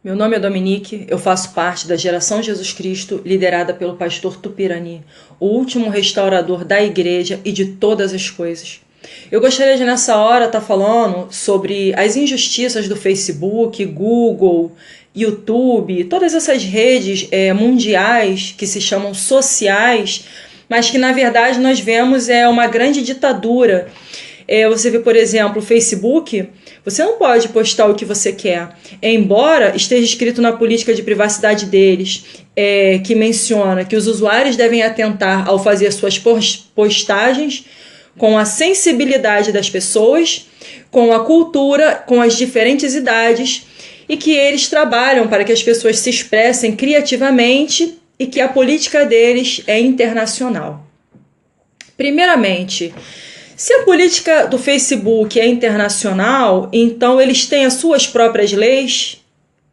Meu nome é Dominique, eu faço parte da Geração Jesus Cristo, liderada pelo pastor Tupirani, o último restaurador da igreja e de todas as coisas. Eu gostaria de nessa hora estar falando sobre as injustiças do Facebook, Google, YouTube, todas essas redes mundiais que se chamam sociais, mas que na verdade nós vemos uma grande ditadura. Você vê, por exemplo, o Facebook, você não pode postar o que você quer, embora esteja escrito na política de privacidade deles, que menciona que os usuários devem atentar ao fazer suas postagens com a sensibilidade das pessoas, com a cultura, com as diferentes idades, e que eles trabalham para que as pessoas se expressem criativamente e que a política deles é internacional. Primeiramente, se a política do Facebook é internacional, então eles têm as suas próprias leis,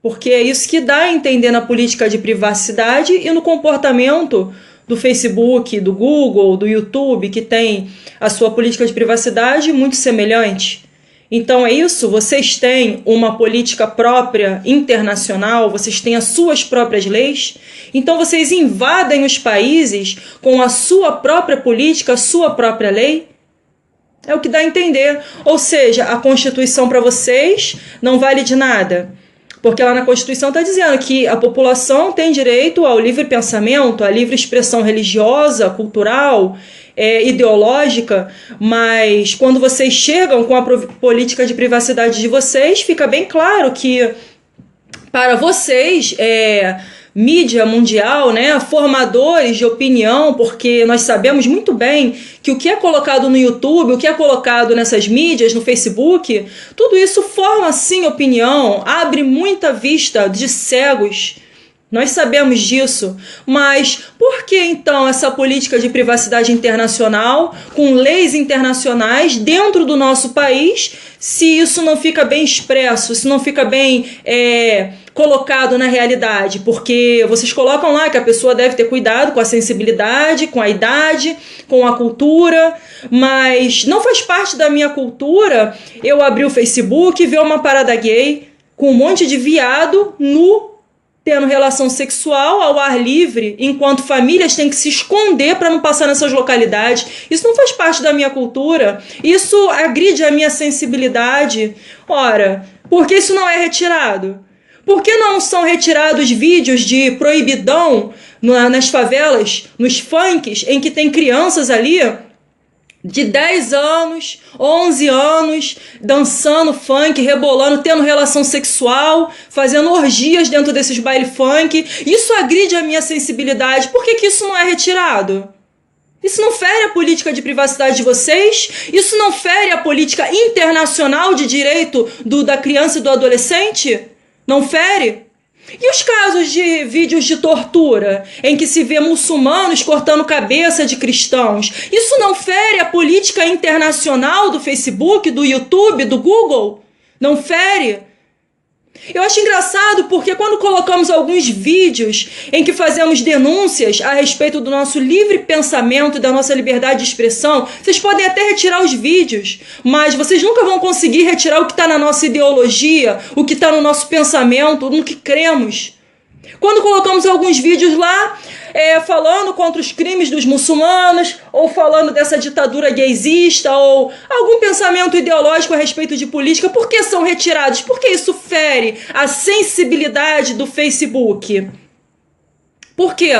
porque é isso que dá a entender na política de privacidade e no comportamento do Facebook, do Google, do YouTube, que tem a sua política de privacidade muito semelhante. Então é isso, vocês têm uma política própria internacional, vocês têm as suas próprias leis, então vocês invadem os países com a sua própria política, a sua própria lei. É o que dá a entender. Ou seja, a Constituição para vocês não vale de nada. Porque lá na Constituição está dizendo que a população tem direito ao livre pensamento, à livre expressão religiosa, cultural, ideológica, mas quando vocês chegam com a política de privacidade de vocês, fica bem claro que para vocês mídia mundial, formadores de opinião, porque nós sabemos muito bem que o que é colocado no YouTube, o que é colocado nessas mídias, no Facebook, tudo isso forma sim opinião, abre muita vista de cegos. Nós sabemos disso, mas por que então essa política de privacidade internacional, com leis internacionais dentro do nosso país, se isso não fica bem expresso, se não fica bem colocado na realidade? Porque vocês colocam lá que a pessoa deve ter cuidado com a sensibilidade, com a idade, com a cultura, mas não faz parte da minha cultura eu abrir o Facebook e ver uma parada gay com um monte de viado nu, tendo relação sexual ao ar livre, enquanto famílias têm que se esconder para não passar nessas localidades. Isso não faz parte da minha cultura, isso agride a minha sensibilidade. Ora, por que isso não é retirado? Por que não são retirados vídeos de proibidão nas favelas, nos funks, em que tem crianças ali de 10 anos, 11 anos, dançando funk, rebolando, tendo relação sexual, fazendo orgias dentro desses baile funk? Isso agride a minha sensibilidade. Por que isso não é retirado? Isso não fere a política de privacidade de vocês? Isso não fere a política internacional de direito da criança e do adolescente? Não fere? E os casos de vídeos de tortura, em que se vê muçulmanos cortando cabeça de cristãos? Isso não fere a política internacional do Facebook, do YouTube, do Google? Não fere? Eu acho engraçado porque quando colocamos alguns vídeos em que fazemos denúncias a respeito do nosso livre pensamento e da nossa liberdade de expressão, vocês podem até retirar os vídeos, mas vocês nunca vão conseguir retirar o que está na nossa ideologia, o que está no nosso pensamento, no que cremos. Quando colocamos alguns vídeos lá, falando contra os crimes dos muçulmanos, ou falando dessa ditadura gaysista, ou algum pensamento ideológico a respeito de política, por que são retirados? Por que isso fere a sensibilidade do Facebook? Por quê?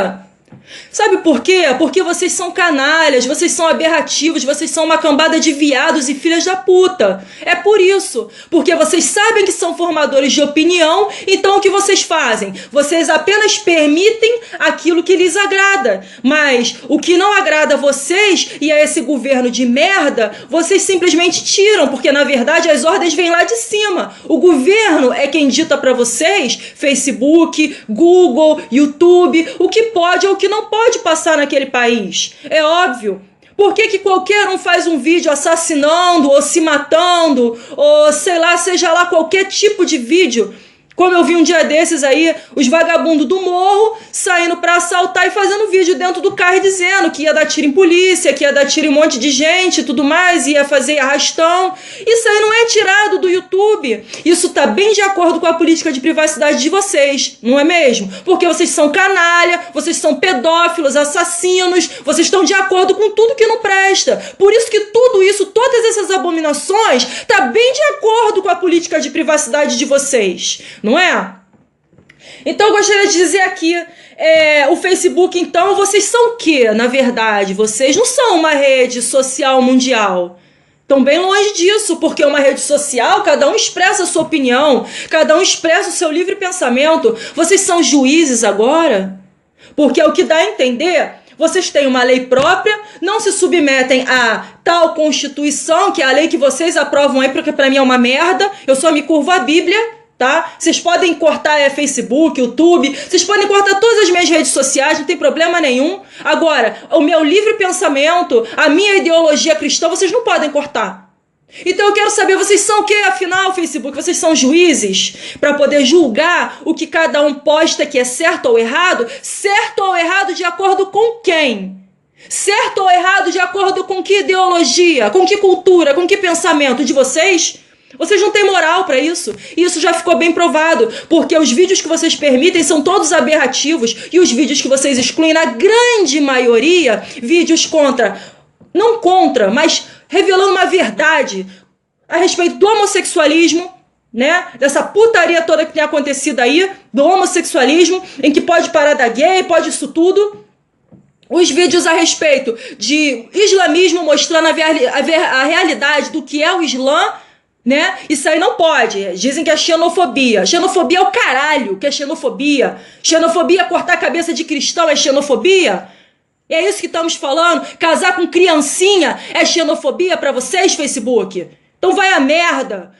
Sabe por quê? Porque vocês são canalhas, vocês são aberrativos, vocês são uma cambada de viados e filhas da puta. É por isso. Porque vocês sabem que são formadores de opinião, então o que vocês fazem? Vocês apenas permitem aquilo que lhes agrada. Mas o que não agrada a vocês e a esse governo de merda, vocês simplesmente tiram, porque na verdade as ordens vêm lá de cima. O governo é quem dita pra vocês, Facebook, Google, YouTube, o que pode ou o que não pode passar naquele país. É óbvio. Por que qualquer um faz um vídeo assassinando ou se matando, ou sei lá, seja lá qualquer tipo de vídeo Como eu vi um dia desses aí, os vagabundos do morro saindo pra assaltar e fazendo vídeo dentro do carro dizendo que ia dar tiro em polícia, que ia dar tiro em um monte de gente e tudo mais, ia fazer arrastão. Isso aí não é tirado do YouTube. Isso tá bem de acordo com a política de privacidade de vocês, não é mesmo? Porque vocês são canalha, vocês são pedófilos, assassinos, vocês estão de acordo com tudo que não presta. Por isso que tudo isso, todas essas abominações, tá bem de acordo com a política de privacidade de vocês, não é? Então eu gostaria de dizer aqui, o Facebook, então, vocês são o quê, na verdade? Vocês não são uma rede social mundial. Estão bem longe disso, porque uma rede social, cada um expressa a sua opinião, cada um expressa o seu livre pensamento. Vocês são juízes agora? Porque é o que dá a entender, vocês têm uma lei própria, não se submetem a tal Constituição, que é a lei que vocês aprovam aí, porque pra mim é uma merda, eu só me curvo à Bíblia, tá? Vocês podem cortar Facebook, YouTube, vocês podem cortar todas as minhas redes sociais, não tem problema nenhum. Agora, o meu livre pensamento, a minha ideologia cristã, vocês não podem cortar. Então eu quero saber, vocês são o que, afinal, Facebook? Vocês são juízes para poder julgar o que cada um posta que é certo ou errado de acordo com quem? Certo ou errado de acordo com que ideologia, com que cultura, com que pensamento de vocês? Vocês não têm moral para isso. E isso já ficou bem provado, porque os vídeos que vocês permitem são todos aberrativos e os vídeos que vocês excluem, na grande maioria, vídeos não contra, mas revelando uma verdade a respeito do homossexualismo, né? Dessa putaria toda que tem acontecido aí, do homossexualismo, em que pode parada gay, pode isso tudo. Os vídeos a respeito de islamismo, mostrando a realidade do que é o Islã, né? Isso aí não pode. Dizem que é xenofobia. Xenofobia é o caralho que é xenofobia. Xenofobia é cortar a cabeça de cristão, é xenofobia? É isso que estamos falando? Casar com criancinha é xenofobia pra vocês, Facebook? Então vai a merda.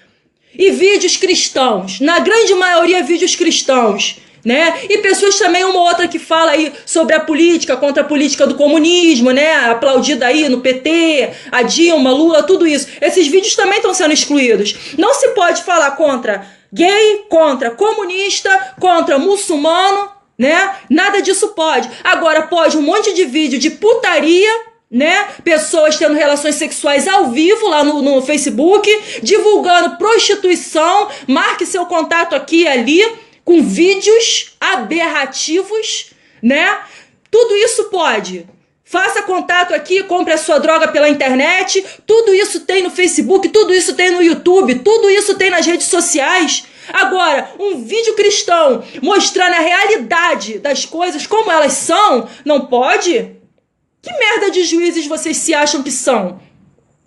E vídeos cristãos, na grande maioria vídeos cristãos, né? E pessoas também, uma ou outra que fala aí sobre a política, contra a política do comunismo, né? Aplaudida aí no PT, a Dilma, Lula, tudo isso. Esses vídeos também estão sendo excluídos. Não se pode falar contra gay, contra comunista, contra muçulmano, né? Nada disso pode. Agora pode um monte de vídeo de putaria, né? Pessoas tendo relações sexuais ao vivo lá no Facebook, divulgando prostituição, marque seu contato aqui e ali, com vídeos aberrativos, né? Tudo isso pode. Faça contato aqui, compre a sua droga pela internet, tudo isso tem no Facebook, tudo isso tem no YouTube, tudo isso tem nas redes sociais. Agora, um vídeo cristão mostrando a realidade das coisas como elas são, não pode? Que merda de juízes vocês se acham que são?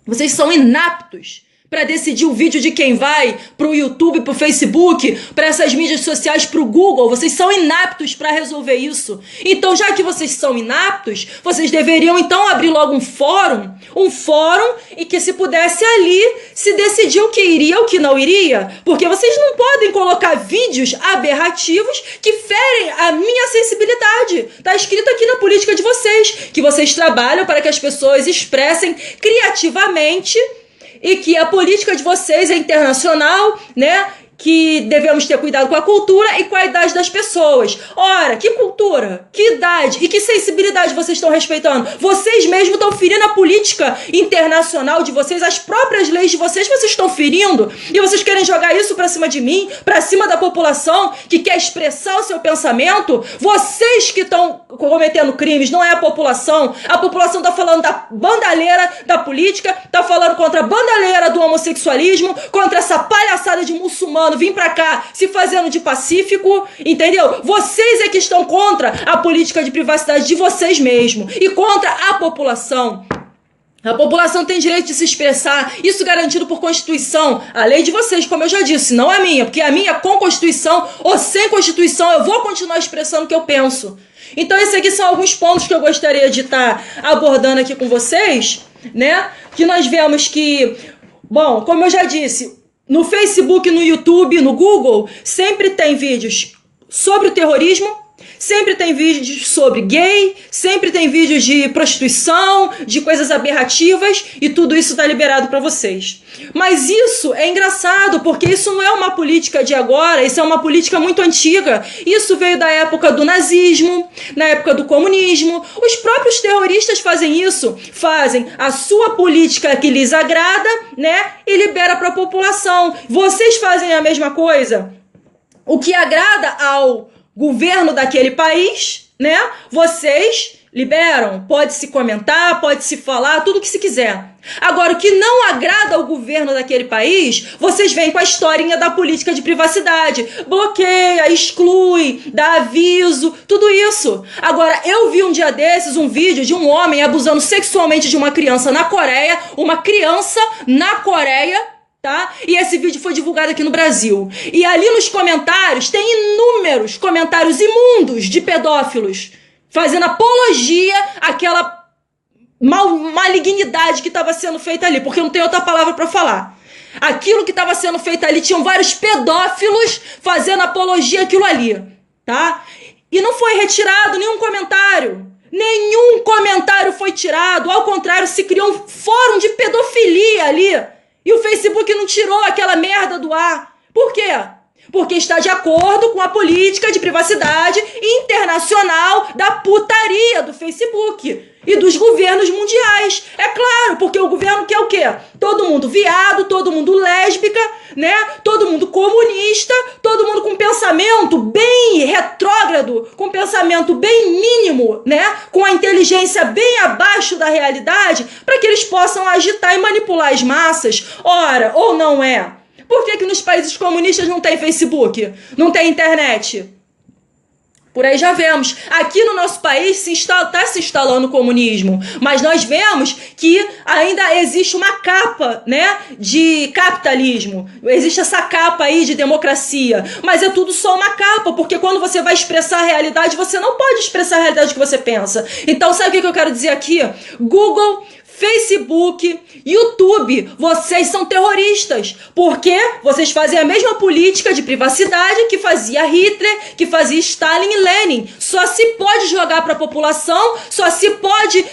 Vocês são inaptos para decidir o vídeo de quem vai pro YouTube, pro Facebook, para essas mídias sociais, pro Google. Vocês são inaptos para resolver isso. Então, já que vocês são inaptos, vocês deveriam então abrir logo um fórum e que se pudesse ali se decidir o que iria, o que não iria, porque vocês não podem colocar vídeos aberrativos que ferem a minha sensibilidade. Tá escrito aqui na política de vocês, que vocês trabalham para que as pessoas expressem criativamente e que a política de vocês é internacional, né? Que devemos ter cuidado com a cultura e com a idade das pessoas. Ora, que cultura, que idade e que sensibilidade vocês estão respeitando? Vocês mesmos estão ferindo a política internacional de vocês, as próprias leis de vocês estão ferindo. E vocês querem jogar isso pra cima de mim, pra cima da população que quer expressar o seu pensamento? Vocês que estão cometendo crimes, não é a população. A população tá falando da bandalheira da política, tá falando contra a bandalheira do homossexualismo, contra essa palhaçada de muçulmano vir pra cá se fazendo de pacífico, entendeu? Vocês é que estão contra a política de privacidade de vocês mesmos e contra a população. A população tem direito de se expressar, isso garantido por Constituição. A lei de vocês, como eu já disse, não a minha, porque a minha, com Constituição ou sem Constituição, eu vou continuar expressando o que eu penso. Então esses aqui são alguns pontos que eu gostaria de estar abordando aqui com vocês, né? Que nós vemos que, bom, como eu já disse, no Facebook, no YouTube, no Google, sempre tem vídeos sobre o terrorismo, sempre tem vídeos sobre gay, sempre tem vídeos de prostituição, de coisas aberrativas, e tudo isso tá liberado para vocês. Mas isso é engraçado, porque isso não é uma política de agora, isso é uma política muito antiga. Isso veio da época do nazismo, na época do comunismo. Os próprios terroristas fazem isso, fazem a sua política que lhes agrada, né, e libera para a população. Vocês fazem a mesma coisa? O que agrada ao governo daquele país, né, vocês liberam, pode-se comentar, pode-se falar, tudo o que se quiser. Agora, o que não agrada ao governo daquele país, vocês vêm com a historinha da política de privacidade. Bloqueia, exclui, dá aviso, tudo isso. Agora, eu vi um dia desses um vídeo de um homem abusando sexualmente de uma criança na Coreia, tá? E esse vídeo foi divulgado aqui no Brasil. E ali nos comentários tem inúmeros comentários imundos de pedófilos, fazendo apologia àquela malignidade que estava sendo feita ali, porque não tem outra palavra para falar. Aquilo que estava sendo feito ali, tinham vários pedófilos fazendo apologia àquilo ali, tá? E não foi retirado nenhum comentário. Nenhum comentário foi tirado. Ao contrário, se criou um fórum de pedofilia ali. E o Facebook não tirou aquela merda do ar. Por quê? Porque está de acordo com a política de privacidade internacional da putaria do Facebook e dos governos mundiais. É claro, porque o governo quer o quê? Todo mundo viado, todo mundo lésbica, né? Todo mundo comunista, todo mundo com pensamento bem retrógrado, com pensamento bem mínimo, né? Com a inteligência bem abaixo da realidade, para que eles possam agitar e manipular as massas. Ora, ou não é? Por que nos países comunistas não tem Facebook? Não tem internet? Por aí já vemos. Aqui no nosso país está se instalando o comunismo, mas nós vemos que ainda existe uma capa, né, de capitalismo. Existe essa capa aí de democracia, mas é tudo só uma capa, porque quando você vai expressar a realidade, você não pode expressar a realidade que você pensa. Então, sabe o que eu quero dizer aqui? Google, Facebook, YouTube, vocês são terroristas, porque vocês fazem a mesma política de privacidade que fazia Hitler, que fazia Stalin e Lenin. Só se pode jogar para a população, só se pode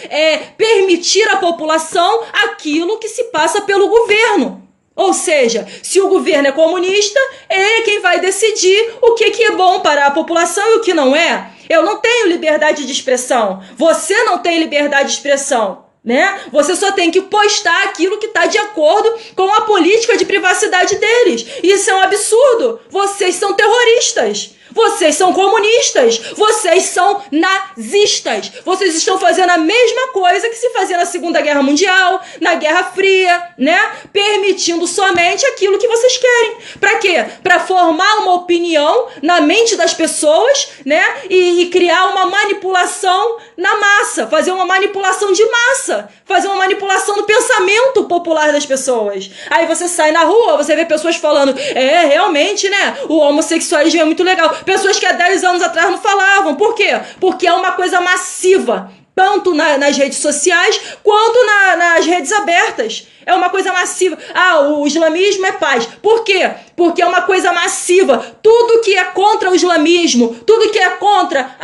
permitir à população aquilo que se passa pelo governo. Ou seja, se o governo é comunista, é ele quem vai decidir o que é bom para a população e o que não é. Eu não tenho liberdade de expressão, você não tem liberdade de expressão, né? Você só tem que postar aquilo que está de acordo com a política de privacidade deles. Isso é um absurdo. Vocês são terroristas. Vocês são comunistas, vocês são nazistas. Vocês estão fazendo a mesma coisa que se fazia na Segunda Guerra Mundial, na Guerra Fria, né? Permitindo somente aquilo que vocês querem. Para quê? Para formar uma opinião na mente das pessoas, né? E criar uma manipulação na massa, fazer uma manipulação de massa, fazer uma manipulação do pensamento popular das pessoas. Aí você sai na rua, você vê pessoas falando, realmente, né? O homossexualismo é muito legal. Pessoas que há 10 anos atrás não falavam. Por quê? Porque é uma coisa massiva, tanto nas redes sociais quanto nas redes abertas. É uma coisa massiva. O islamismo é paz. Por quê? Porque é uma coisa massiva. Tudo que é contra o islamismo, tudo que é contra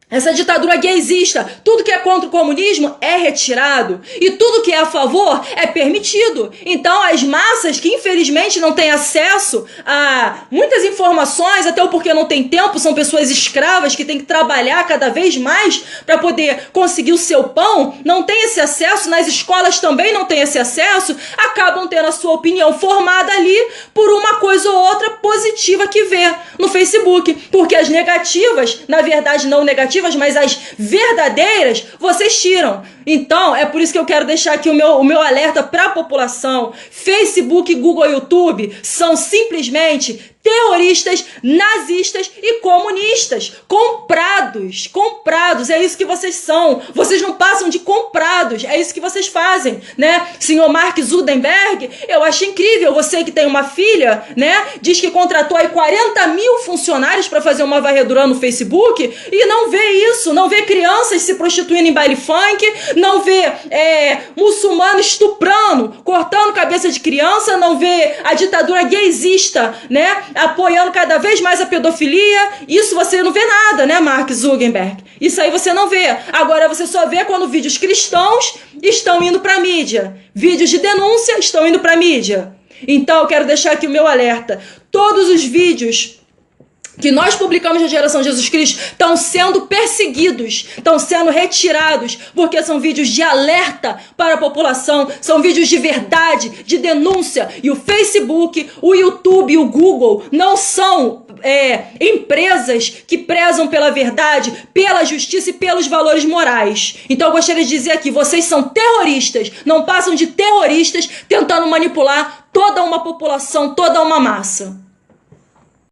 essa ditadura gaysista, tudo que é contra o comunismo é retirado e tudo que é a favor é permitido. Então as massas que infelizmente não têm acesso a muitas informações, até porque não tem tempo, são pessoas escravas que têm que trabalhar cada vez mais para poder conseguir o seu pão, não tem esse acesso, nas escolas também não tem esse acesso, acabam tendo a sua opinião formada ali por uma coisa ou outra positiva que vê no Facebook, porque as negativas, na verdade não negativas, mas as verdadeiras vocês tiram. Então é por isso que eu quero deixar aqui o meu alerta para a população. Facebook, Google e YouTube são simplesmente terroristas, nazistas e comunistas. Comprados, é isso que vocês são. Vocês não passam de comprados, é isso que vocês fazem, né? Senhor Mark Zuckerberg, eu acho incrível, você que tem uma filha, né? Diz que contratou aí 40 mil funcionários para fazer uma varredura no Facebook e não vê isso, não vê crianças se prostituindo em baile funk, não vê muçulmano estuprando, cortando cabeça de criança, não vê a ditadura gaysista, né? apoiando cada vez mais a pedofilia. Isso você não vê nada, né, Mark Zuckerberg? Isso aí você não vê. Agora você só vê quando vídeos cristãos estão indo para a mídia. Vídeos de denúncia estão indo para a mídia. Então eu quero deixar aqui o meu alerta. Todos os vídeos que nós publicamos na Geração Jesus Cristo estão sendo perseguidos, estão sendo retirados, porque são vídeos de alerta para a população, são vídeos de verdade, de denúncia. E o Facebook, o YouTube e o Google não são empresas que prezam pela verdade, pela justiça e pelos valores morais. Então eu gostaria de dizer aqui, vocês são terroristas, não passam de terroristas tentando manipular toda uma população, toda uma massa.